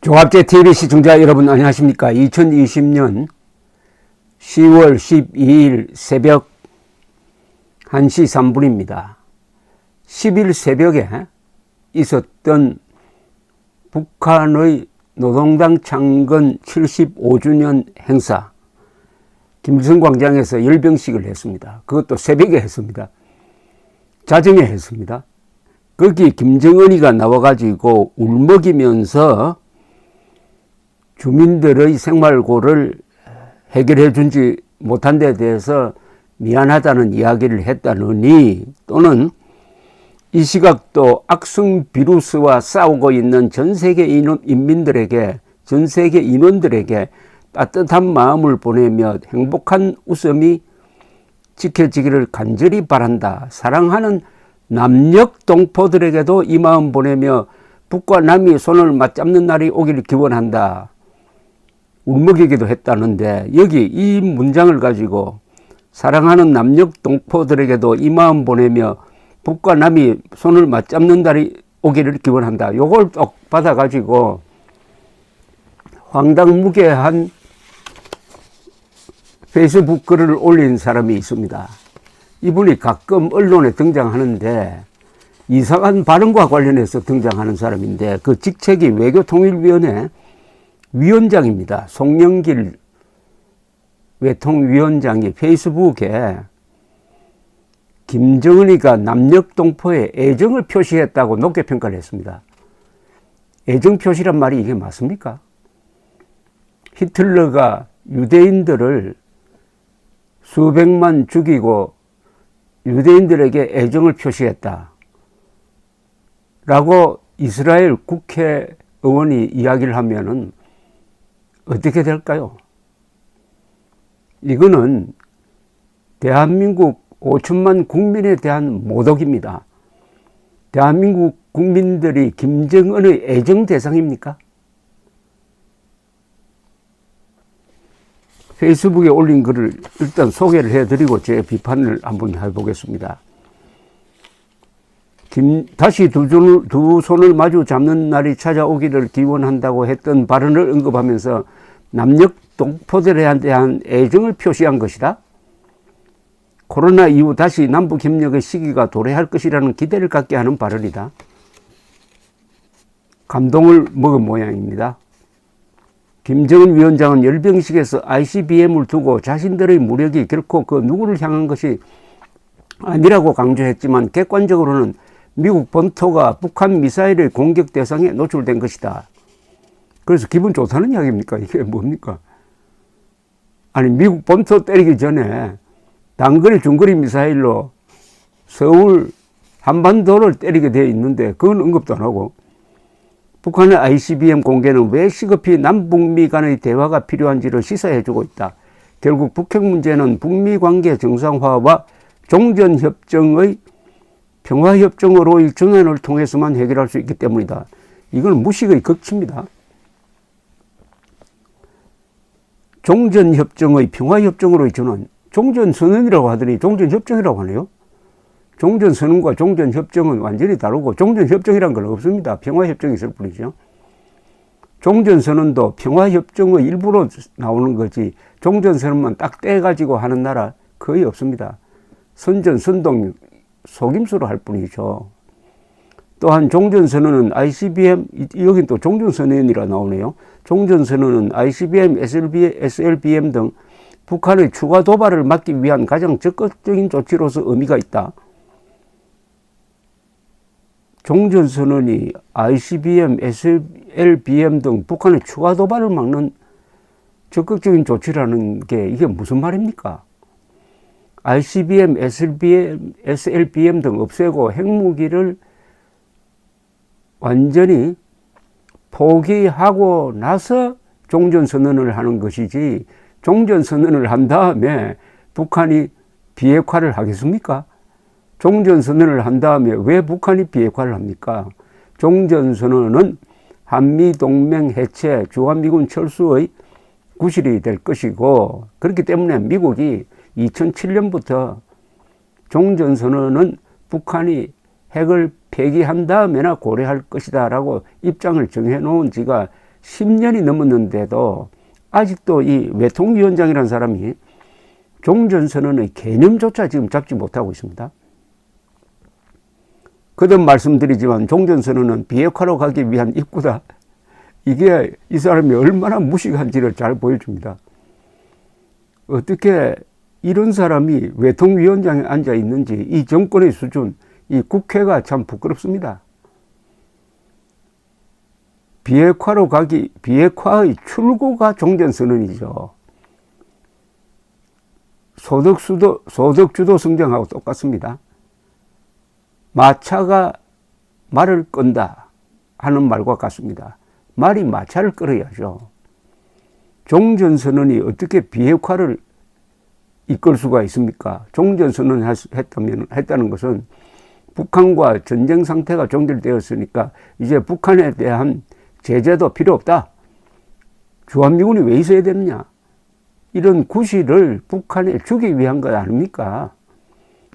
종합제 TV 시청자 여러분 안녕하십니까. 2020년 10월 12일 새벽 1시 3분입니다. 10일 새벽에 있었던 북한의 노동당 창건 75주년 행사, 김일성 광장에서 열병식을 했습니다. 그것도 새벽에 했습니다. 자정에 했습니다. 거기 김정은이가 나와가지고 울먹이면서 주민들의 생활고를 해결해 준지 못한 데 대해서 미안하다는 이야기를 했다느니, 또는 이 시각도 악성 비루스와 싸우고 있는 전 세계 인민들에게, 전 세계 인원들에게 따뜻한 마음을 보내며 행복한 웃음이 지켜지기를 간절히 바란다. 사랑하는 남녘 동포들에게도 이 마음 보내며 북과 남이 손을 맞잡는 날이 오기를 기원한다. 울먹이기도 했다는데, 여기 이 문장을 가지고 사랑하는 남녘 동포들에게도 이 마음 보내며 북과 남이 손을 맞잡는 날이 오기를 기원한다. 요걸 또 받아가지고 황당무계한 페이스북 글을 올린 사람이 있습니다. 이분이 가끔 언론에 등장하는데 이상한 발언과 관련해서 등장하는 사람인데, 그 직책이 외교통일위원회 위원장입니다. 송영길 외통위원장이 페이스북에 김정은이가 남녘 동포에 애정을 표시했다고 높게 평가를 했습니다. 애정 표시란 말이 이게 맞습니까? 히틀러가 유대인들을 수백만 죽이고 유대인들에게 애정을 표시했다 라고 이스라엘 국회의원이 이야기를 하면은 어떻게 될까요? 이거는 대한민국 5천만 국민에 대한 모독입니다. 대한민국 국민들이 김정은의 애정 대상입니까? 페이스북에 올린 글을 일단 소개를 해드리고 제 비판을 한번 해보겠습니다. 다시 두 손을 마주 잡는 날이 찾아오기를 기원한다고 했던 발언을 언급하면서 남녘 동포들에 대한 애정을 표시한 것이다. 코로나 이후 다시 남북협력의 시기가 도래할 것이라는 기대를 갖게 하는 발언이다. 감동을 먹은 모양입니다. 김정은 위원장은 열병식에서 ICBM을 두고 자신들의 무력이 결코 그 누구를 향한 것이 아니라고 강조했지만, 객관적으로는 미국 본토가 북한 미사일의 공격 대상에 노출된 것이다. 그래서 기분 좋다는 이야기입니까? 이게 뭡니까? 아니, 미국 본토 때리기 전에 단거리 중거리 미사일로 서울 한반도를 때리게 되어 있는데 그건 언급도 안 하고, 북한의 ICBM 공개는 왜 시급히 남북미 간의 대화가 필요한지를 시사해주고 있다. 결국 북핵 문제는 북미 관계 정상화와 종전협정의 평화협정으로의 전환을 통해서만 해결할 수 있기 때문이다. 이건 무식의 극치입니다. 종전협정의 평화협정으로의 전환, 종전선언이라고 하더니 종전협정이라고 하네요. 종전선언과 종전협정은 완전히 다르고, 종전협정이란 건 없습니다. 평화협정이 있을 뿐이죠. 종전선언도 평화협정의 일부로 나오는 거지, 종전선언만 딱 떼가지고 하는 나라 거의 없습니다. 선전선동 속임수로 할 뿐이죠. 또한 종전선언은 ICBM, 여긴 또 종전선언이라 나오네요. 종전선언은 ICBM, SLBM 등 북한의 추가 도발을 막기 위한 가장 적극적인 조치로서 의미가 있다. 종전선언이 ICBM, SLBM 등 북한의 추가 도발을 막는 적극적인 조치라는 게 이게 무슨 말입니까? ICBM, SLBM 등 없애고 핵무기를 완전히 포기하고 나서 종전선언을 하는 것이지, 종전선언을 한 다음에 북한이 비핵화를 하겠습니까? 종전선언을 한 다음에 왜 북한이 비핵화를 합니까? 종전선언은 한미동맹 해체, 주한미군 철수의 구실이 될 것이고, 그렇기 때문에 미국이 2007년부터 종전선언은 북한이 핵을 폐기한 다음에나 고려할 것이다 라고 입장을 정해놓은 지가 10년이 넘었는데도 아직도 이 외통위원장이라는 사람이 종전선언의 개념조차 지금 잡지 못하고 있습니다. 거듭 말씀드리지만 종전선언은 비핵화로 가기 위한 입구다. 이게 이 사람이 얼마나 무식한지를 잘 보여줍니다. 어떻게 이런 사람이 외통위원장에 앉아 있는지 이 정권의 수준, 이 국회가 참 부끄럽습니다. 비핵화의 출구가 종전선언이죠. 소득주도 성장하고 똑같습니다. 마차가 말을 끈다 하는 말과 같습니다. 말이 마차를 끌어야죠. 종전선언이 어떻게 비핵화를 이끌 수가 있습니까? 종전선언을 했다는 것은 북한과 전쟁 상태가 종결되었으니까 이제 북한에 대한 제재도 필요 없다. 주한미군이 왜 있어야 되느냐. 이런 구실을 북한에 주기 위한 것 아닙니까?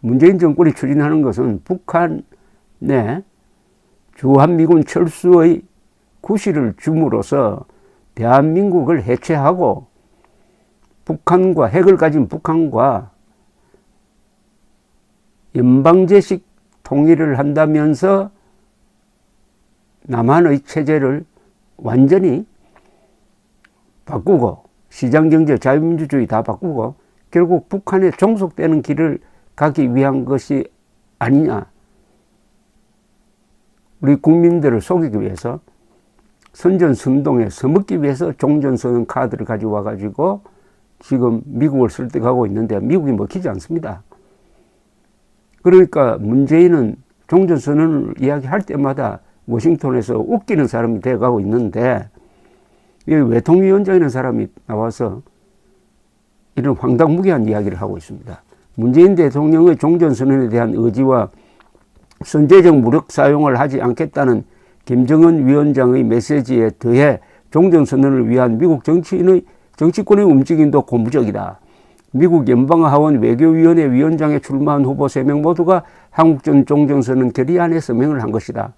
문재인 정권이 추진하는 것은 북한에 주한미군 철수의 구실을 줌으로써 대한민국을 해체하고 북한과 핵을 가진 북한과 연방제식 통일을 한다면서 남한의 체제를 완전히 바꾸고 시장경제 자유민주주의 다 바꾸고 결국 북한에 종속되는 길을 가기 위한 것이 아니냐. 우리 국민들을 속이기 위해서 선전선동에 서먹기 위해서 종전선언 카드를 가져와 가지고 지금 미국을 설득하고 있는데 미국이 먹히지 않습니다. 그러니까 문재인은 종전선언을 이야기할 때마다 워싱턴에서 웃기는 사람이 되어가고 있는데 여기 외통위원장이라는 사람이 나와서 이런 황당무계한 이야기를 하고 있습니다. 문재인 대통령의 종전선언에 대한 의지와 선제적 무력 사용을 하지 않겠다는 김정은 위원장의 메시지에 더해 종전선언을 위한 미국 정치권의 움직임도 고무적이다. 미국 연방하원 외교위원회 위원장에 출마한 후보 3명 모두가 한국전 종전선언 결의안에 서명을 한 것이다.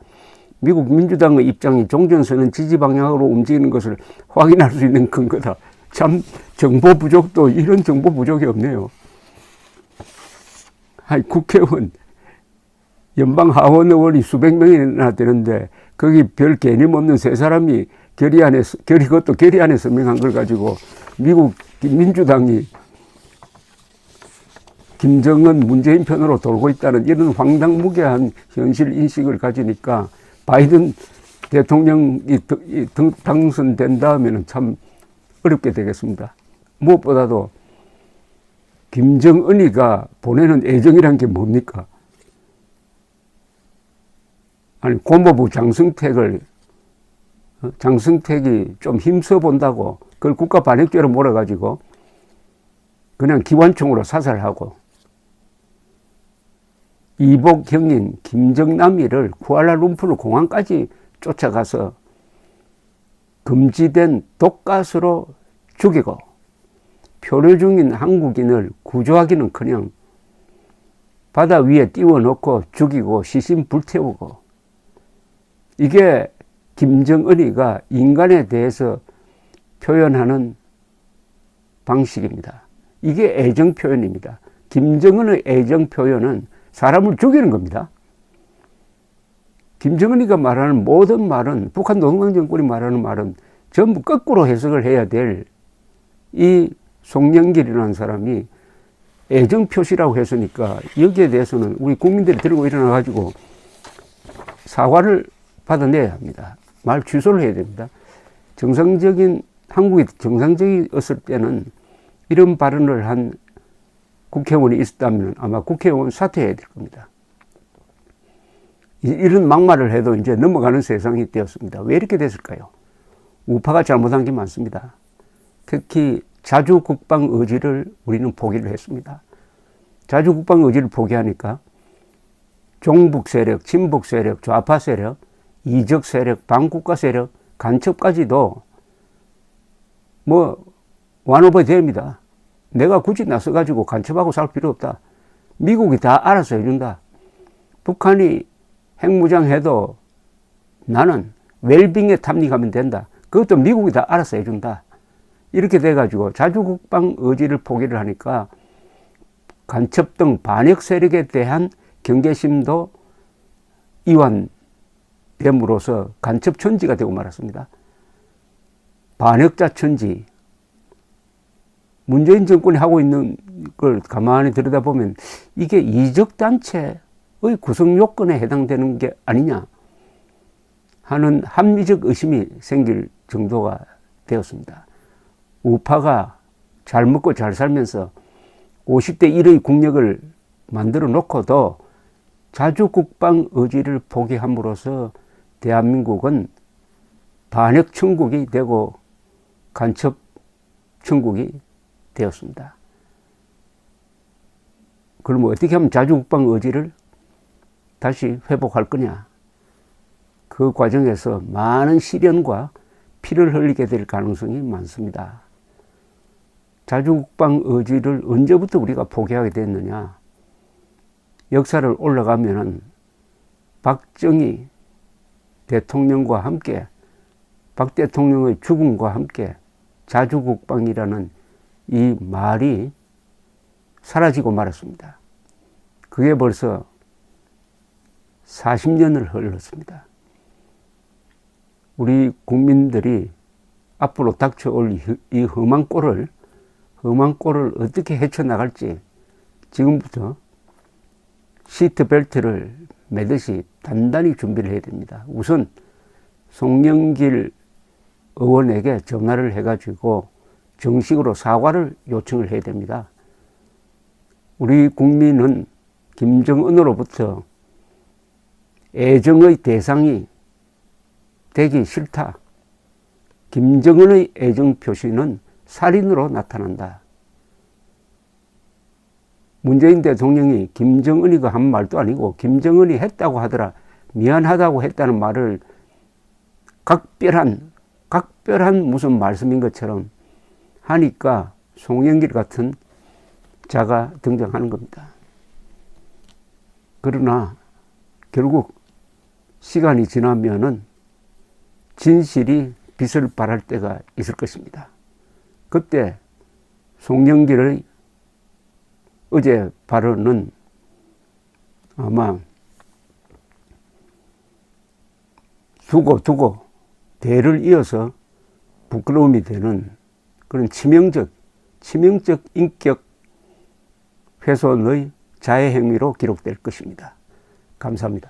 미국 민주당의 입장이 종전선언 지지 방향으로 움직이는 것을 확인할 수 있는 근거다. 참 정보 부족도 이런 정보 부족이 없네요. 아니, 국회의원, 연방 하원 의원이 수백 명이나 되는데 거기 별 개념 없는 세 사람이 그것도 결의안에 서명한 걸 가지고 미국 민주당이 김정은 문재인 편으로 돌고 있다는 이런 황당무계한 현실 인식을 가지니까 바이든 대통령이 당선된 다음에는 참 어렵게 되겠습니다. 무엇보다도 김정은이가 보내는 애정이란 게 뭡니까? 아니, 고모부 장승택이 좀 힘써 본다고 그걸 국가 반역죄로 몰아가지고 그냥 기관총으로 사살하고 이복 형인 김정남이를 쿠알라룸푸르 공항까지 쫓아가서 금지된 독가스로 죽이고 표류 중인 한국인을 구조하기는커녕 바다 위에 띄워놓고 죽이고 시신 불태우고 이게 김정은이가 인간에 대해서 표현하는 방식입니다. 이게 애정 표현입니다. 김정은의 애정 표현은 사람을 죽이는 겁니다. 김정은이가 말하는 모든 말은 북한 노동당 정권이 말하는 말은 전부 거꾸로 해석을 해야 될 이 송영길이라는 사람이 애정 표시라고 했으니까 여기에 대해서는 우리 국민들이 들고 일어나 가지고 사과를 받아내야 합니다. 말 취소를 해야 됩니다. 한국이 정상적이었을 때는 이런 발언을 한 국회의원이 있었다면 아마 국회의원 사퇴해야 될 겁니다. 이런 막말을 해도 이제 넘어가는 세상이 되었습니다. 왜 이렇게 됐을까요? 우파가 잘못한 게 많습니다. 특히 자주국방 의지를 우리는 포기를 했습니다. 자주국방 의지를 포기하니까 종북 세력, 친북 세력, 좌파 세력, 이적 세력, 반국가 세력, 간첩까지도 완오버 됩니다. 내가 굳이 나서가지고 간첩하고 살 필요 없다. 미국이 다 알아서 해준다. 북한이 핵무장해도 나는 웰빙에 탐닉하면 된다. 그것도 미국이 다 알아서 해준다. 이렇게 돼가지고 자주국방 의지를 포기를 하니까 간첩 등 반역 세력에 대한 경계심도 이완됨으로써 간첩 천지가 되고 말았습니다. 반역자 천지. 문재인 정권이 하고 있는 걸 가만히 들여다보면 이게 이적단체의 구성 요건에 해당되는 게 아니냐 하는 합리적 의심이 생길 정도가 되었습니다. 우파가 잘 먹고 잘 살면서 50대 1의 국력을 만들어 놓고도 자주국방 의지를 포기함으로써 대한민국은 반역 천국이 되고 간첩 천국이 되었습니다. 그러면 어떻게 하면 자주국방 의지를 다시 회복할 거냐? 그 과정에서 많은 시련과 피를 흘리게 될 가능성이 많습니다. 자주국방 의지를 언제부터 우리가 포기하게 됐느냐? 역사를 올라가면은 박정희 대통령과 함께 박 대통령의 죽음과 함께 자주국방이라는 이 말이 사라지고 말았습니다. 그게 벌써 40년을 흘렀습니다. 우리 국민들이 앞으로 닥쳐올 이 험한 꼴을 어떻게 헤쳐나갈지 지금부터 시트벨트를 매듯이 단단히 준비를 해야 됩니다. 우선 송영길 의원에게 전화를 해가지고 정식으로 사과를 요청을 해야 됩니다. 우리 국민은 김정은으로부터 애정의 대상이 되기 싫다. 김정은의 애정 표시는 살인으로 나타난다. 문재인 대통령이 김정은이가 한 말도 아니고 김정은이 했다고 하더라 미안하다고 했다는 말을 각별한 무슨 말씀인 것처럼 하니까 송영길 같은 자가 등장하는 겁니다. 그러나 결국 시간이 지나면은 진실이 빛을 발할 때가 있을 것입니다. 그때 송영길의 어제 발언은 아마 두고 대를 이어서 부끄러움이 되는 그런 치명적 인격 훼손의 자해 행위로 기록될 것입니다. 감사합니다.